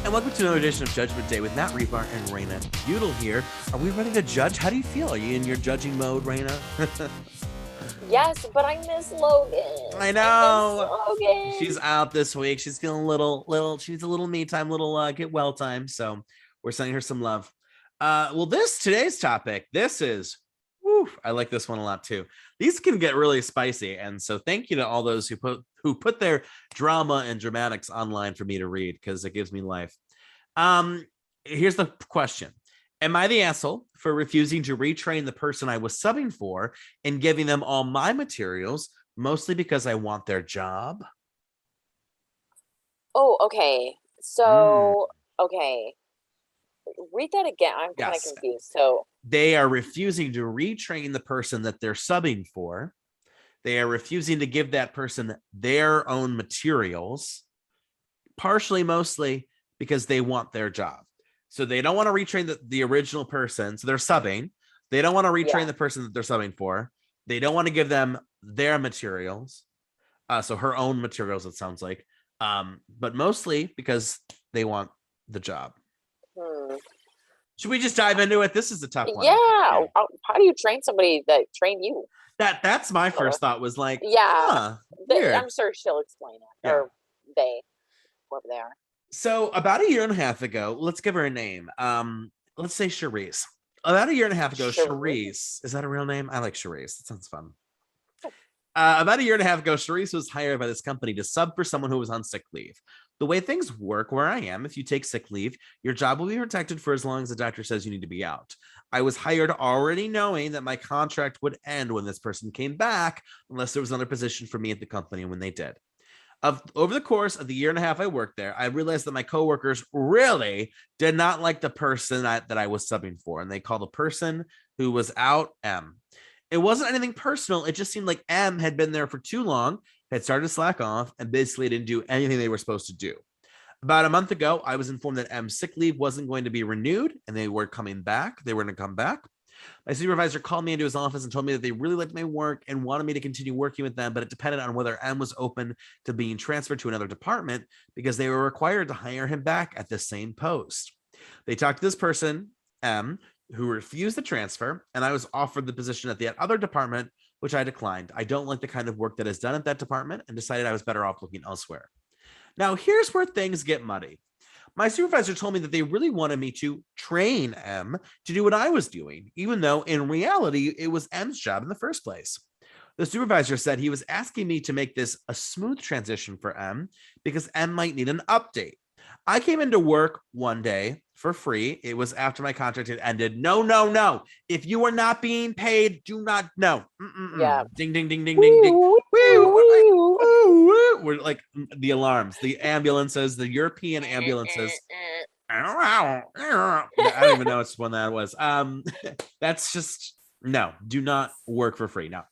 and welcome to another edition of Judgment Day with Matt Rebar and Raina Udall here. Are we ready to judge? How do you feel? Are you in your judging mode, Raina? Yes, but I miss Logan. I know. I miss Logan. She's out this week. She's feeling she needs a little me time, little get well time. So we're sending her some love. Today's topic, this is, I like this one a lot too. These can get really spicy. And so thank you to all those who put their drama and dramatics online for me to read, because it gives me life. Here's the question. Am I the asshole for refusing to retrain the person I was subbing for and giving them all my materials, mostly because I want their job? Oh, okay. So, okay. Read that again. I'm kind of confused. So they are refusing to retrain the person that they're subbing for. They are refusing to give that person their own materials, partially, mostly because they want their job. So they don't want to retrain the original person. So they're subbing. They don't want to retrain the person that they're subbing for. They don't want to give them their materials. So her own materials, it sounds like. But mostly because they want the job. Should we just dive into it? This is a tough one. Yeah. Okay. How do you train somebody that trained you? That's my first thought was like, I'm sure she'll explain it. Or they, whoever they are. So about a year and a half ago, let's give her a name. Let's say Charisse. About a year and a half ago, Charisse, is that a real name? I like Charisse. That sounds fun. About a year and a half ago, Charisse was hired by this company to sub for someone who was on sick leave. The way things work where I am, if you take sick leave, your job will be protected for as long as the doctor says you need to be out. I was hired already knowing that my contract would end when this person came back, unless there was another position for me at the company when they did. Over the course of the year and a half I worked there, I realized that my coworkers really did not like the person that I was subbing for, and they called the person who was out M. It wasn't anything personal. It just seemed like M had been there for too long, had started to slack off, and basically didn't do anything they were supposed to do. About a month ago, I was informed that M's sick leave wasn't going to be renewed, and they were coming back. They were going to come back. My supervisor called me into his office and told me that they really liked my work and wanted me to continue working with them, but it depended on whether M was open to being transferred to another department because they were required to hire him back at the same post. They talked to this person, M, who refused the transfer, and I was offered the position at the other department, which I declined. I don't like the kind of work that is done at that department and decided I was better off looking elsewhere. Now, here's where things get muddy. My supervisor told me that they really wanted me to train M to do what I was doing, even though in reality, it was M's job in the first place. The supervisor said he was asking me to make this a smooth transition for M because M might need an update. I came into work one day for free. It was after my contract had ended. No. If you are not being paid, do not. No. Yeah. Ding, ding, ding, ding, ding, ding. We're like the alarms, the ambulances, the European ambulances. I don't even know which one that was. That's just, no, do not work for free. No.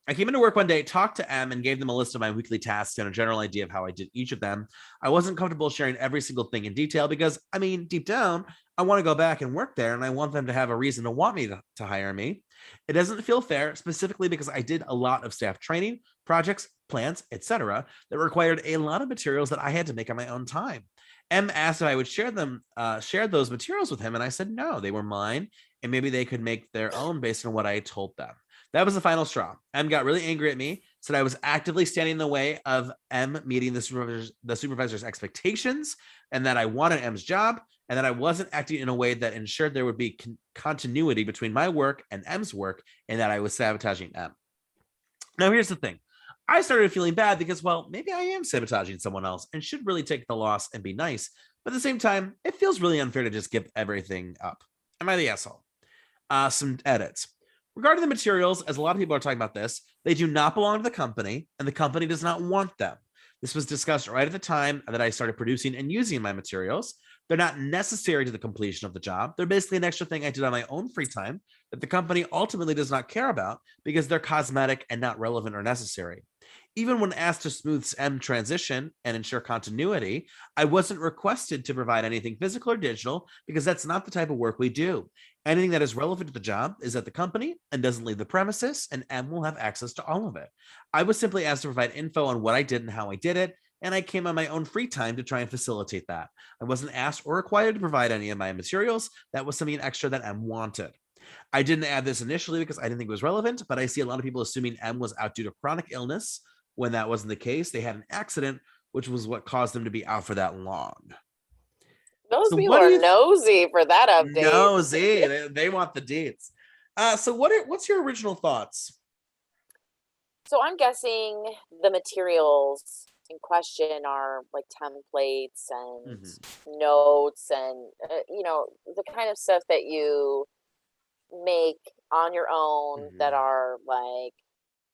I came into work one day, talked to M, and gave them a list of my weekly tasks and a general idea of how I did each of them. I wasn't comfortable sharing every single thing in detail because, deep down, I want to go back and work there, and I want them to have a reason to want me to hire me. It doesn't feel fair, specifically because I did a lot of staff training, projects, plans, etc., that required a lot of materials that I had to make on my own time. M asked if I would share those materials with him, and I said no, they were mine, and maybe they could make their own based on what I had told them. That was the final straw. M got really angry at me, said I was actively standing in the way of M meeting the supervisor's expectations, and that I wanted M's job, and that I wasn't acting in a way that ensured there would be continuity between my work and M's work, and that I was sabotaging M. Now, here's the thing. I started feeling bad because, well, maybe I am sabotaging someone else and should really take the loss and be nice. But at the same time, it feels really unfair to just give everything up. Am I the asshole? Some edits. Regarding the materials, as a lot of people are talking about this, they do not belong to the company, and the company does not want them. This was discussed right at the time that I started producing and using my materials. They're not necessary to the completion of the job. They're basically an extra thing I did on my own free time that the company ultimately does not care about because they're cosmetic and not relevant or necessary. Even when asked to smooth M transition and ensure continuity, I wasn't requested to provide anything physical or digital because that's not the type of work we do. Anything that is relevant to the job is at the company and doesn't leave the premises, and M will have access to all of it. I was simply asked to provide info on what I did and how I did it, and I came on my own free time to try and facilitate that. I wasn't asked or required to provide any of my materials. That was something extra that M wanted. I didn't add this initially because I didn't think it was relevant, but I see a lot of people assuming M was out due to chronic illness when that wasn't the case. They had an accident, which was what caused them to be out for that long. Those So people what do are you nosy for that update. nosy? They want the deets. So what's your original thoughts? So I'm guessing the materials in question are like templates and notes and the kind of stuff that you make on your own that are like,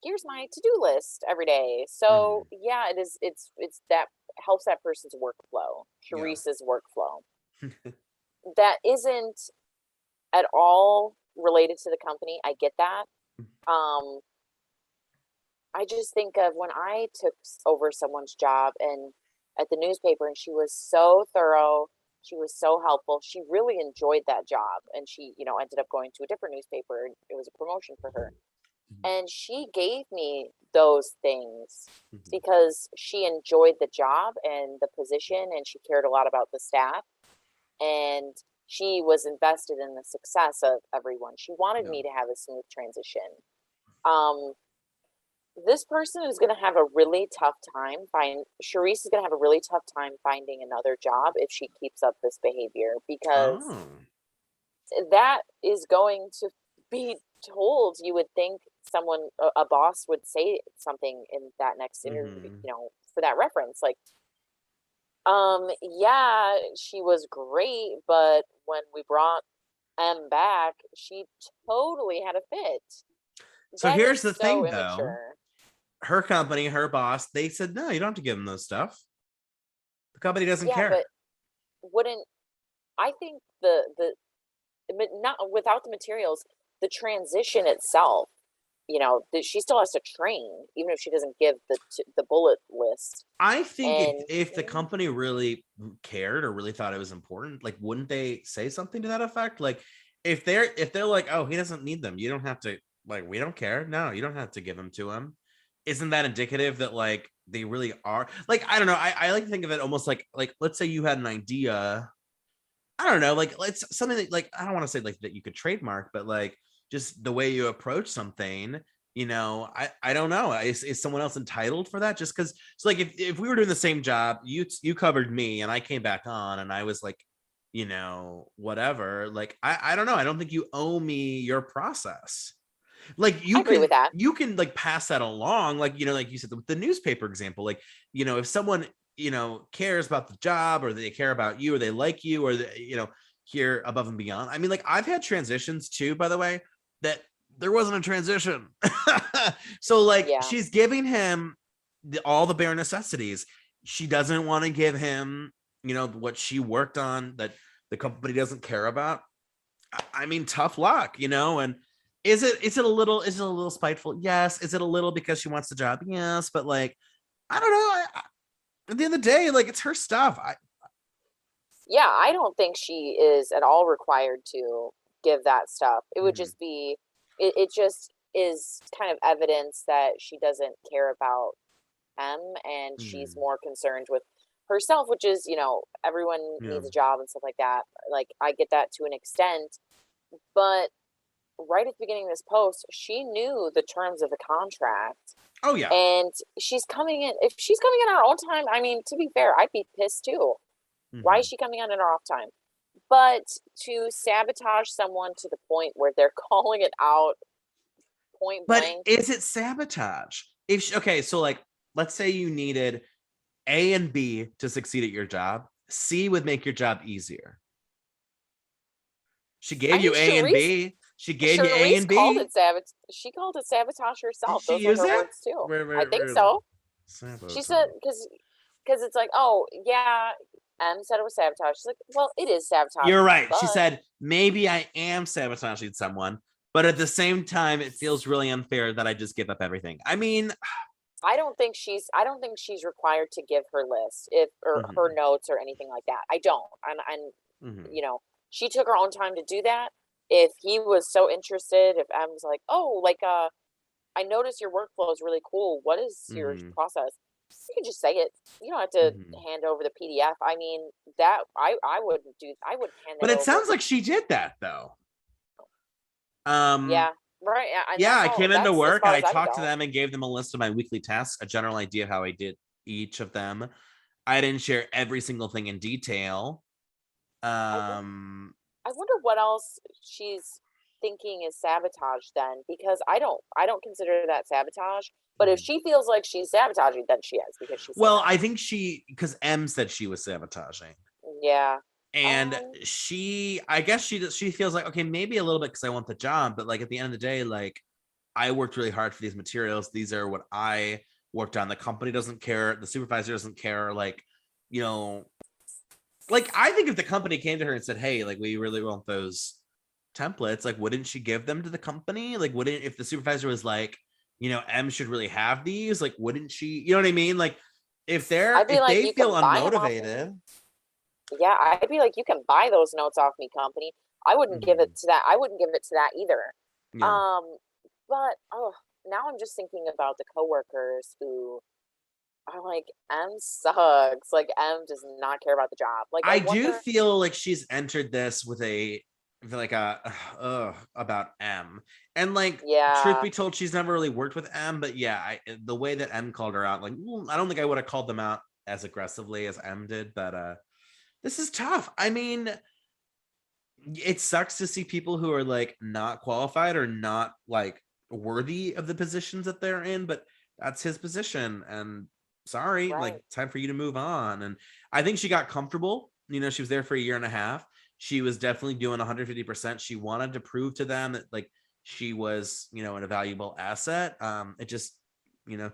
here's my to-do list every day. So yeah, it's that helps that person's workflow, Yeah. Sharice's workflow. That isn't at all related to the company. I get that. I just think of when I took over someone's job and at the newspaper, and she was so thorough. She was so helpful. She really enjoyed that job, and she, ended up going to a different newspaper. And it was a promotion for her, and she gave me those things because she enjoyed the job and the position, and she cared a lot about the staff, and she was invested in the success of everyone. She wanted me to have a smooth transition. This person is going to have a really tough time Sharice is going to have a really tough time finding another job if she keeps up this behavior, because that is going to be told. You would think someone, a boss, would say something in that next interview, for that reference, like, yeah, she was great, but when we brought M back, she totally had a fit. So That here's is the so thing, immature. though. Her company, her boss, they said, no, you don't have to give them those stuff. The company doesn't care. But wouldn't, I think not without the materials, the transition itself, she still has to train, even if she doesn't give the bullet list. I think if the company really cared or really thought it was important, like, wouldn't they say something to that effect? Like, if they're like, oh, he doesn't need them, you don't have to, like, we don't care. No, you don't have to give them to him. Isn't that indicative that, like, they really are? Like, I don't know. I like to think of it almost like let's say you had an idea. I don't know, like, it's something that, like, I don't want to say like that you could trademark, but like just the way you approach something, I don't know. Is someone else entitled for that? Just because it's like if we were doing the same job, you covered me and I came back on and I was like, whatever. Like, I don't know. I don't think you owe me your process. Like, I agree with that. You can like pass that along, like, like you said with the newspaper example, like, if someone cares about the job, or they care about you, or they like you, or here above and beyond. I mean, like, I've had transitions too, by the way, that there wasn't a transition. So like, she's giving him all the bare necessities. She doesn't want to give him what she worked on that the company doesn't care about. I mean, tough luck, and is it a little spiteful? Yes. Is it a little because she wants the job? Yes. But like, I don't know. At the end of the day, like, it's her stuff. I don't think she is at all required to give that stuff. It would just be, it just is kind of evidence that she doesn't care about M, and she's more concerned with herself, which is, everyone needs a job and stuff like that. Like, I get that to an extent, but right at the beginning of this post, she knew the terms of the contract. Oh yeah. And she's coming in. If she's coming in on her own time, I mean, to be fair, I'd be pissed too. Why is she coming on in her off time? But to sabotage someone to the point where they're calling it out point blank. But is it sabotage? Okay, so like, let's say you needed A and B to succeed at your job. C would make your job easier. She gave you A and B. She gave you A and B. She called it sabotage herself. Those are her words too. I think so. Sabotage. She said, because it's like, oh yeah, M said it was sabotage. She's like, well, it is sabotage. You're right. She said, maybe I am sabotaging someone, but at the same time, it feels really unfair that I just give up everything. I mean, I don't think she's required to give her list or her notes or anything like that. I don't. And she took her own time to do that. If he was so interested, if M's like, oh, like, I noticed your workflow is really cool. What is your process? You can just say it. You don't have to Mhm. hand over the PDF. I mean, that I wouldn't do. I wouldn't hand But that it over. sounds like she did that though. Um, Yeah, right. Yeah, and yeah, that's I all. came into That's as work and far I as I would talked to go. them and gave them a list of my weekly tasks, a general idea of how I did each of them. I didn't share every single thing in detail. I wonder. Um, I wonder what else she's thinking is sabotage then, because I don't consider that sabotage. But if she feels like she's sabotaging, then she is because she said well, that. I think because M said she was sabotaging. Yeah. And Um. I guess she feels like, okay, maybe a little bit because I want the job, but like at the end of the day, like I worked really hard for these materials. These are what I worked on. The company doesn't care. The supervisor doesn't care. Like, you know, like I think if the company came to her and said, hey, like we really want those templates, like wouldn't she give them to the company? Like, wouldn't, if the supervisor was like, M should really have these, like wouldn't she, you know what I mean? Like I'd be if like, they you feel can buy them off me. unmotivated. Yeah, I'd be like, you can buy those notes off me, company. I wouldn't give it Mhm. to that. I wouldn't give it to that either. Yeah. Um, but oh, now I'm just thinking about the coworkers who are like, M sucks. Like M does not care about the job. Like I I do wonder. feel like she's entered this with like a about M, and like truth Yeah, be told, she's never really worked with M, but yeah, the way that M called her out, like I don't think I would have called them out as aggressively as M did, but this is tough. I mean, it sucks to see people who are like not qualified or not like worthy of the positions that they're in, but that's his position. And sorry, like right. time for you to move on. And I think she got comfortable. She was there for a year and a half. She was definitely doing 150%. She wanted to prove to them that like she was, an valuable asset. It just,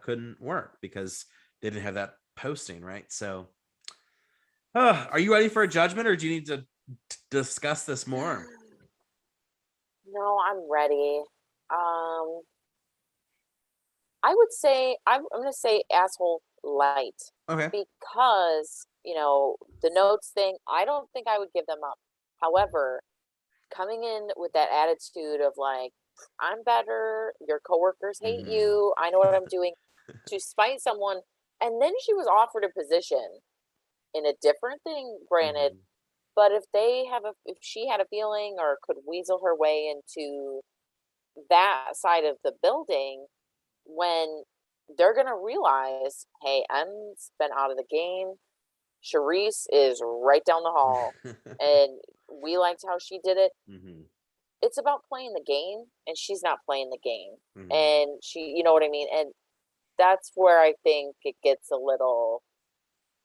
couldn't work because they didn't have that posting, right? So, are you ready for a judgment or do you need to discuss this more? No, I'm ready. I would say I'm gonna say asshole light Okay. because the notes thing. I don't think I would give them up. However, coming in with that attitude of like, I'm better, your coworkers hate Mhm. you, I know what I'm doing, to spite someone. And then she was offered a position in a different thing, granted, Mhm. but if she had a feeling or could weasel her way into that side of the building, when they're gonna realize, hey, M's been out of the game. Charisse is right down the hall, and we liked how she did it. Mhm. It's about playing the game, and she's not playing the game. Mhm. And you know what I mean? And that's where I think it gets a little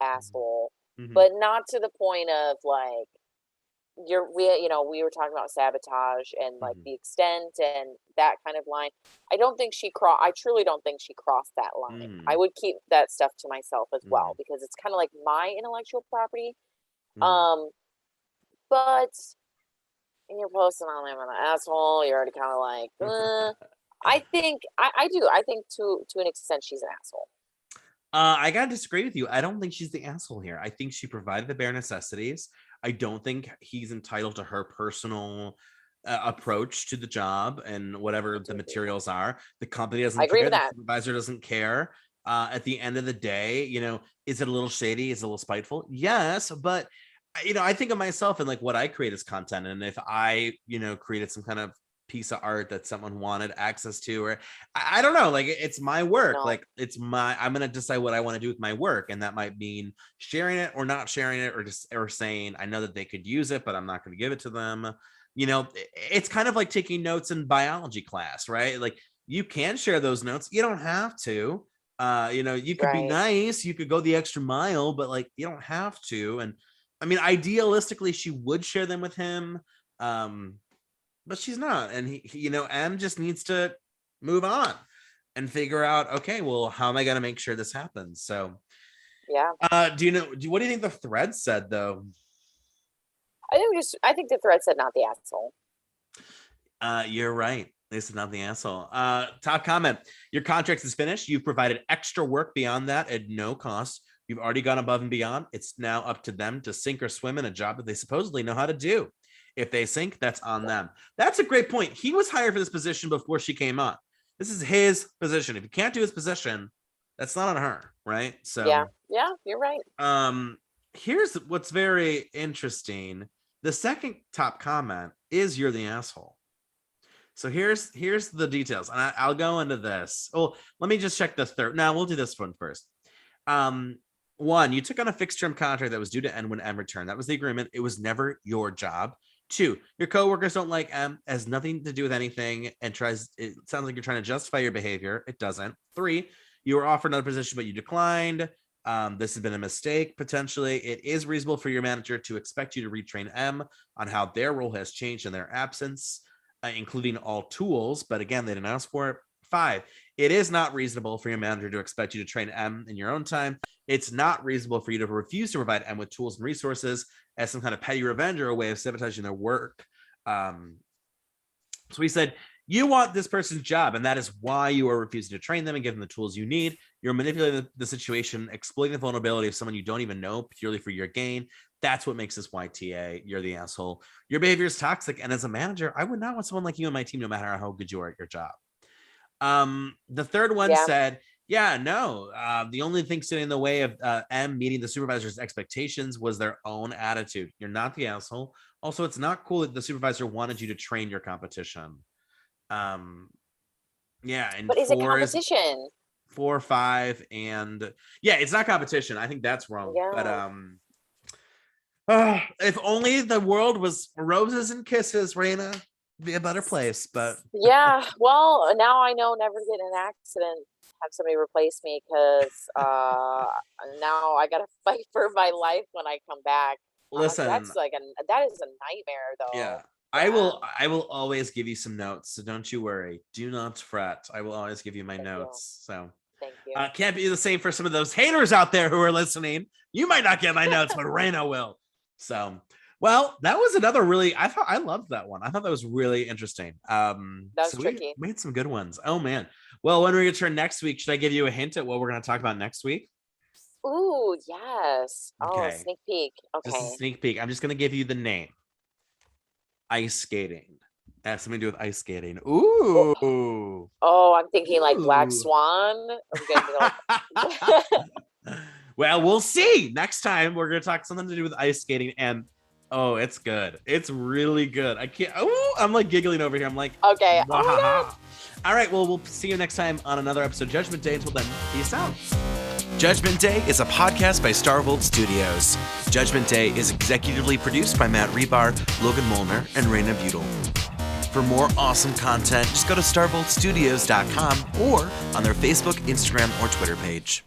asshole, Mhm. but not to the point of like, we were talking about sabotage and like Mhm. the extent and that kind of line. I truly don't think she crossed that line. I Mhm. would keep that stuff to myself as well Mhm. because it's kind of like my intellectual property. Mhm. um but you're posting on them an asshole, you're already kind of like, I think to an extent she's an asshole. I gotta disagree with you. I don't think she's the asshole here. I think she provided the bare necessities. I don't think he's entitled to her personal approach to the job and I whatever the do agree with that. materials are. The company I doesn't agree care. with The that. supervisor doesn't care. At the end of the day, is it a little shady? Is it a little spiteful? Yes, but I think of myself and like what I create as content, and if I, created some kind of piece of art that someone wanted access to, or I don't know, like it's my work, No. like I'm gonna decide what I want to do with my work, and that might mean sharing it or not sharing it, or saying I know that they could use it, but I'm not going to give it to them. It's kind of like taking notes in biology class, right? Like you can share those notes, you don't have to. You could be Right. nice, you could go the extra mile, but like you don't have to. And I mean, idealistically, she would share them with him. Um, but she's not, and M just needs to move on and figure out, okay, well, how am I going to make sure this happens? So Yeah. what do you think the thread said though? I think the thread said not the asshole. You're right, this is not the asshole. Top comment: your contract is finished, you've provided extra work beyond that at no cost, you've already gone above and beyond, it's now up to them to sink or swim in a job that they supposedly know how to do. If they sink, that's on them. That's a great point. He was hired for this position before she came on. This is his position. If you can't do his position, That's not on her, right? Yeah. So Yeah, you're right. here's what's very interesting. The second top comment is "you're the asshole." So here's the details, and I'll go into this. Oh, let me just check the third. No, we'll do this one first. Um, One, you took on a fixed term contract that was due to end when M returned. That was the agreement. It was never your job. Two, your coworkers don't like M, has nothing to do with anything, and it sounds like you're trying to justify your behavior. It doesn't. Three, you were offered another position, but you declined. This has been a mistake, potentially. It is reasonable for your manager to expect you to retrain M on how their role has changed in their absence, including all tools. But again, they didn't ask for it. Five, it is not reasonable for your manager to expect you to train M in your own time. It's not reasonable for you to refuse to provide M with tools and resources as some kind of petty revenge or a way of sabotaging their work. So we said, you want this person's job, and that is why you are refusing to train them and give them the tools you need. You're manipulating the situation, exploiting the vulnerability of someone you don't even know purely for your gain. That's what makes this YTA. You're the asshole. Your behavior is toxic. And as a manager, I would not want someone like you on my team, no matter how good you are at your job. The third one said, yeah, no, the only thing sitting in the way of M meeting the supervisor's expectations was their own attitude. You're not the asshole. Also, it's not cool that the supervisor wanted you to train your competition. Yeah, and But is it competition? 4, 5, and yeah, it's not competition. I think that's wrong. Yeah. But if only the world was roses and kisses, Raina, be a better place. But Yeah. Well, now I know never to get in an accident. Have somebody replace me because now I gotta fight for my life when I come back. Listen, that is a nightmare, though. Yeah. I will always give you some notes, so don't you worry. Do not fret. I will always give you my notes. So thank you. Can't be the same for some of those haters out there who are listening. You might not get my notes, but Raina will. So, well, that was another really. I loved that one. I thought that was really interesting. That was tricky. We made some good ones. Oh man. Well, when we return next week, should I give you a hint at what we're going to talk about next week? Ooh, yes. Okay. Oh, sneak peek. Okay. Just a sneak peek. I'm just going to give you the name. Ice skating. That has something to do with ice skating. Ooh. Oh, I'm thinking like Black Swan. Well, we'll see. Next time we're gonna talk something to do with ice skating, and oh, it's good. It's really good. I can't. Oh, I'm like giggling over here. I'm like, okay. Oh, no. All right. Well, we'll see you next time on another episode of Judgment Day. Until then, peace out. Judgment Day is a podcast by Starvolt Studios. Judgment Day is executively produced by Matt Rebar, Logan Molnar, and Raina Butel. For more awesome content, just go to starvoltstudios.com or on their Facebook, Instagram, or Twitter page.